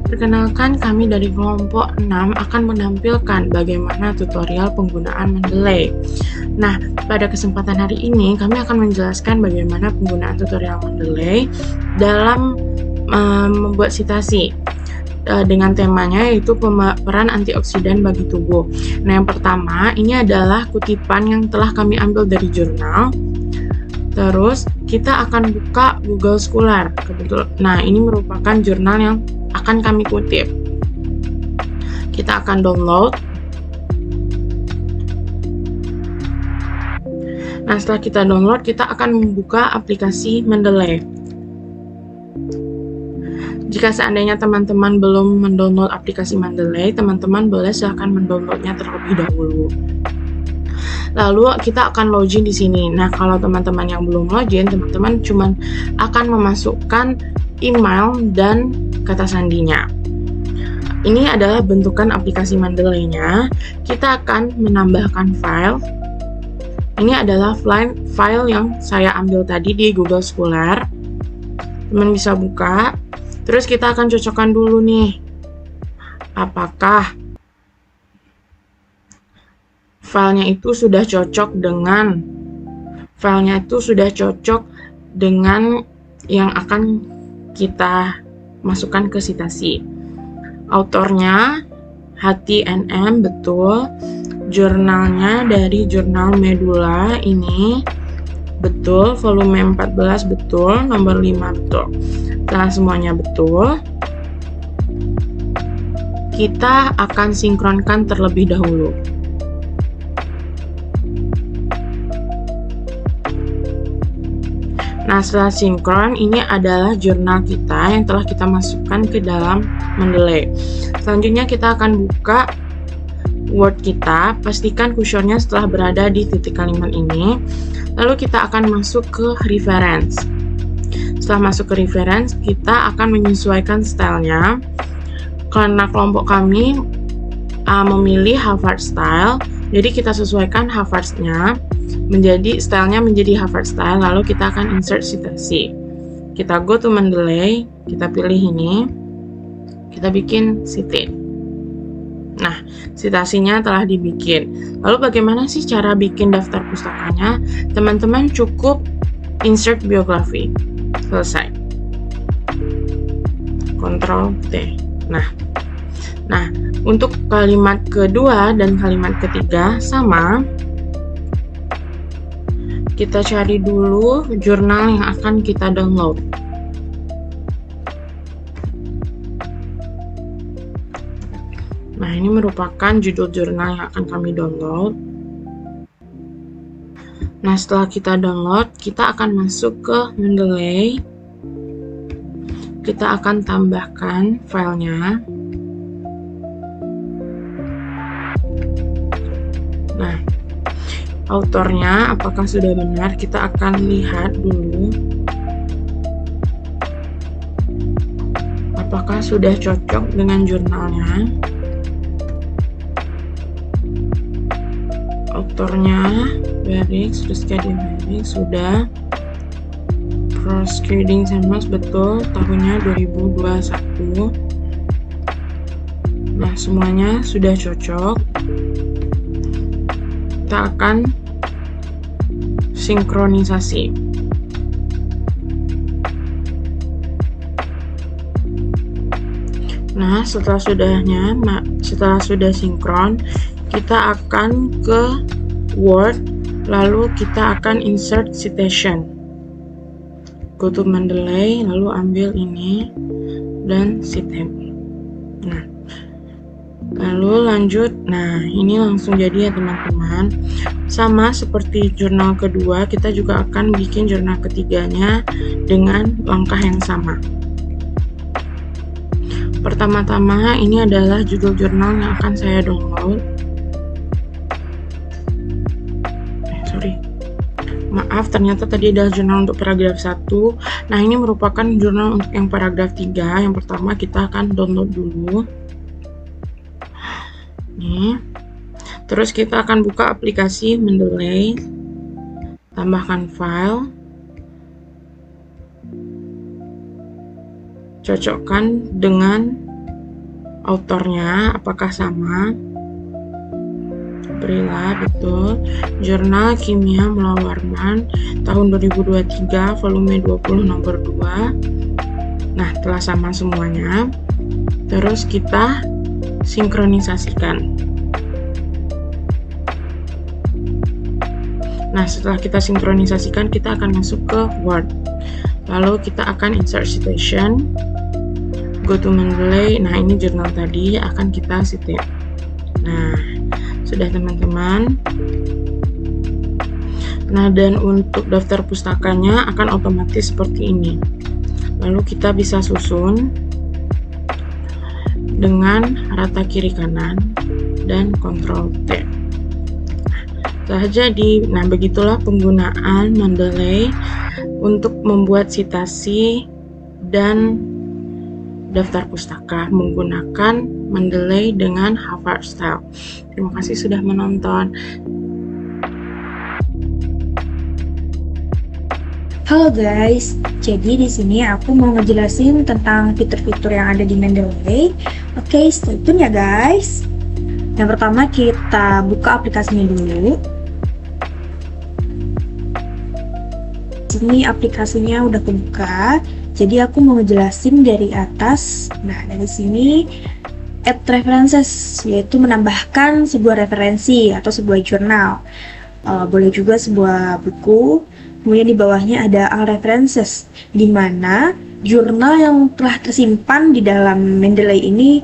Perkenalkan, kami dari kelompok 6 akan menampilkan bagaimana tutorial penggunaan Mendeley. Nah, pada kesempatan hari ini kami akan menjelaskan bagaimana penggunaan tutorial Mendeley dalam membuat sitasi dengan temanya yaitu peran antioksidan bagi tubuh. Nah, yang pertama ini adalah kutipan yang telah kami ambil dari jurnal. Terus kita akan buka Google Scholar. Nah, ini merupakan jurnal yang akan kami kutip. Kita akan download. Nah, setelah kita download, kita akan membuka aplikasi Mendeley. Jika seandainya teman-teman belum mendownload aplikasi Mendeley, teman-teman boleh silahkan mendownloadnya terlebih dahulu. Lalu kita akan login di sini. Nah, kalau teman-teman yang belum login, teman-teman cuma akan memasukkan email dan kata sandinya. Ini adalah bentukan aplikasi Mendeley-nya. Kita akan menambahkan file. Ini adalah file yang saya ambil tadi di Google Scholar. Teman bisa buka. Terus kita akan cocokkan dulu nih. Apakah filenya itu sudah cocok dengan yang akan kita masukkan ke sitasi. Autornya HTNM betul, jurnalnya dari jurnal Medula ini betul, volume 14 betul, nomor 5 betul. Setelah semuanya betul, kita akan sinkronkan terlebih dahulu. Nah, setelah sinkron, ini adalah jurnal kita yang telah kita masukkan ke dalam Mendeley. Selanjutnya kita akan buka Word kita, pastikan kursornya setelah berada di titik kalimat ini. Lalu kita akan masuk ke reference. Setelah masuk ke reference, kita akan menyesuaikan stylenya. Karena kelompok kami memilih Harvard style, jadi kita sesuaikan Harvard-nya. Stylenya menjadi Harvard style, lalu kita akan insert citasi. Kita go to Mendeley, kita pilih ini, kita bikin citate. Nah, citasinya telah dibikin. Lalu bagaimana sih cara bikin daftar pustakanya? Teman-teman cukup insert biografi. Selesai. Ctrl T. Nah, untuk kalimat kedua dan kalimat ketiga sama. Kita cari dulu jurnal yang akan kita download. Nah, ini merupakan judul jurnal yang akan kami download. Nah, setelah kita download, kita akan masuk ke Mendeley. Kita akan tambahkan filenya. Nah, autornya apakah sudah benar, kita akan lihat dulu apakah sudah cocok dengan jurnalnya. Autornya Barrix, Rizky Barrix sudah. Proofreading Samuels betul, tahunnya 2021. Nah, semuanya sudah cocok. Kita akan sinkronisasi. Nah, setelah sudah sinkron, kita akan ke Word, lalu kita akan insert citation. Go to Mendeley, lalu ambil ini dan citate. Nah, lalu lanjut. Nah, ini langsung jadi ya teman-teman. Sama seperti jurnal kedua, kita juga akan bikin jurnal ketiganya dengan langkah yang sama. Pertama-tama ini adalah judul jurnal yang akan saya download. maaf, ternyata tadi adalah jurnal untuk paragraf 1. Nah, ini merupakan jurnal untuk yang paragraf 3. Yang pertama kita akan download dulu. Nih. Terus kita akan buka aplikasi Mendeley. Tambahkan file. Cocokkan dengan autornya, apakah sama. Berilah, betul. Jurnal Kimia Mula Warman tahun 2023, volume 20, nomor 2. Nah, telah sama semuanya. Terus kita sinkronisasikan. Nah, setelah kita sinkronisasikan, kita akan masuk ke Word. Lalu kita akan insert citation. Go to Mendeley. Nah, ini jurnal tadi akan kita cite. Nah, sudah teman-teman. Nah, dan untuk daftar pustakanya akan otomatis seperti ini. Lalu kita bisa susun dengan rata kiri kanan dan Ctrl T. Telah jadi. Nah, begitulah penggunaan Mendeley untuk membuat citasi dan daftar pustaka menggunakan Mendeley dengan Harvard Style. Terima kasih sudah menonton. Halo guys, jadi di sini aku mau ngejelasin tentang fitur-fitur yang ada di Mendeley. Oke, stay tune ya guys. Yang pertama kita buka aplikasinya dulu. Ini aplikasinya udah kebuka, jadi aku mau ngejelasin dari atas. Nah, dari sini add references, yaitu menambahkan sebuah referensi atau sebuah jurnal. Boleh juga sebuah buku. Kemudian di bawahnya ada all references, di mana jurnal yang telah tersimpan di dalam Mendeley ini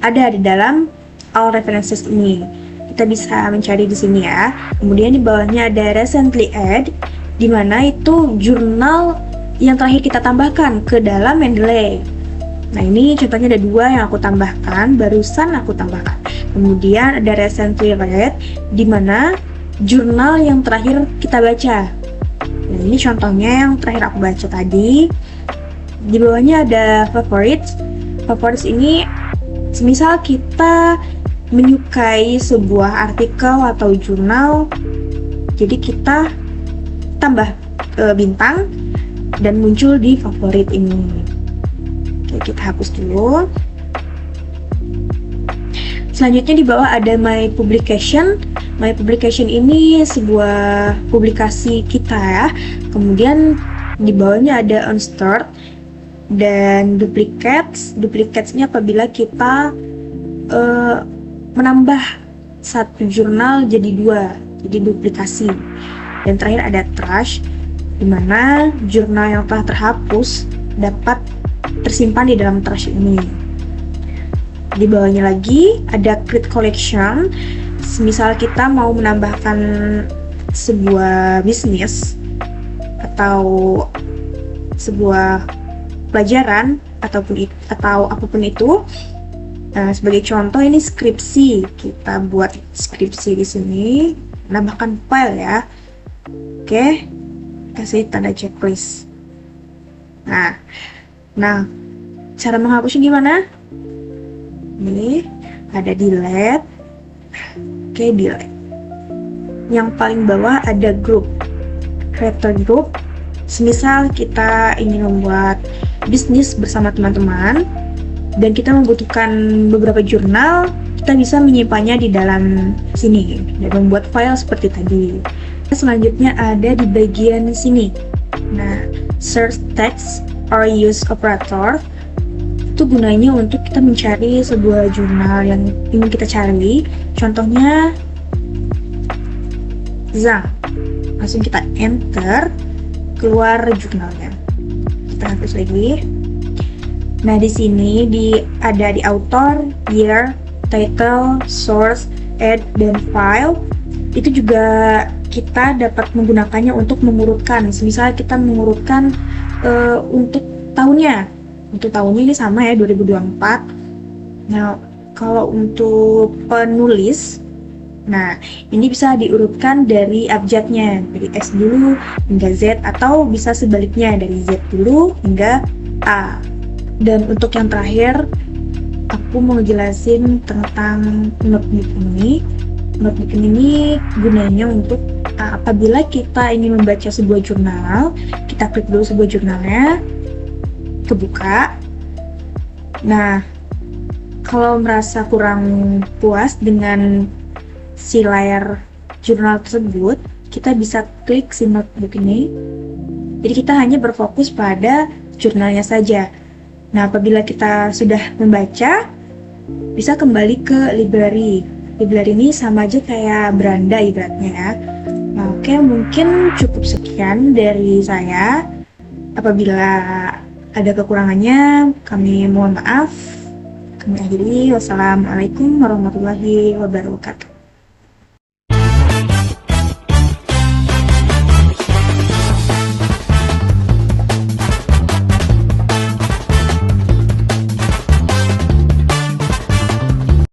ada di dalam all references ini. Kita bisa mencari di sini ya. Kemudian di bawahnya ada recently add, di mana itu jurnal yang terakhir kita tambahkan ke dalam Mendeley. Nah, ini contohnya ada 2 yang aku tambahkan, barusan aku tambahkan. Kemudian ada recently read, di mana jurnal yang terakhir kita baca. Nah, ini contohnya yang terakhir aku baca tadi. Di bawahnya ada favorites. Favorites ini semisal kita menyukai sebuah artikel atau jurnal, jadi kita tambah bintang dan muncul di favorit ini. Oke, kita hapus dulu. Selanjutnya di bawah ada my publication. My publication ini sebuah publikasi kita ya. Kemudian di bawahnya ada unstored dan duplicates. Duplicates ini apabila kita menambah satu jurnal jadi 2, jadi duplikasi. Dan terakhir ada trash, di mana jurnal yang telah terhapus dapat tersimpan di dalam trash ini. Di bawahnya lagi ada create collection. Misal kita mau menambahkan sebuah bisnis atau sebuah pelajaran atau apapun itu. Nah, sebagai contoh ini skripsi. Kita buat skripsi di sini, menambahkan file ya. Oke, kasih tanda checklist. Nah, cara menghapusnya gimana? Ini ada delete. Oke, delete. Yang paling bawah ada group, creator group. Semisal kita ingin membuat bisnis bersama teman-teman dan kita membutuhkan beberapa jurnal, kita bisa menyimpannya di dalam sini dan membuat file seperti tadi. Selanjutnya ada di bagian sini. Nah, search text or use operator itu gunanya untuk kita mencari sebuah jurnal yang ingin kita cari. Contohnya Zhang. Langsung kita enter, keluar jurnalnya. Kita hapus lagi. Nah, di sini ada di author, year, title, source, add, dan file. Itu juga kita dapat menggunakannya untuk mengurutkan. Misal kita mengurutkan untuk tahunnya. Untuk tahunnya ini sama ya, 2024. Nah, kalau untuk penulis Nah, ini bisa diurutkan dari abjadnya, dari S dulu hingga Z, atau bisa sebaliknya dari Z dulu hingga A. Dan untuk yang terakhir, aku mau jelasin tentang notebook ini. Notebook ini gunanya untuk apabila kita ingin membaca sebuah jurnal, kita klik dulu sebuah jurnalnya, kebuka. Nah, kalau merasa kurang puas dengan si layar jurnal tersebut, kita bisa klik si notebook ini. Jadi kita hanya berfokus pada jurnalnya saja. Nah, apabila kita sudah membaca, bisa kembali ke library. Library ini sama aja kayak beranda ibaratnya ya. Nah, oke, mungkin cukup sekian dari saya. Apabila ada kekurangannya, kami mohon maaf. Kami akhiri. Wassalamualaikum warahmatullahi wabarakatuh.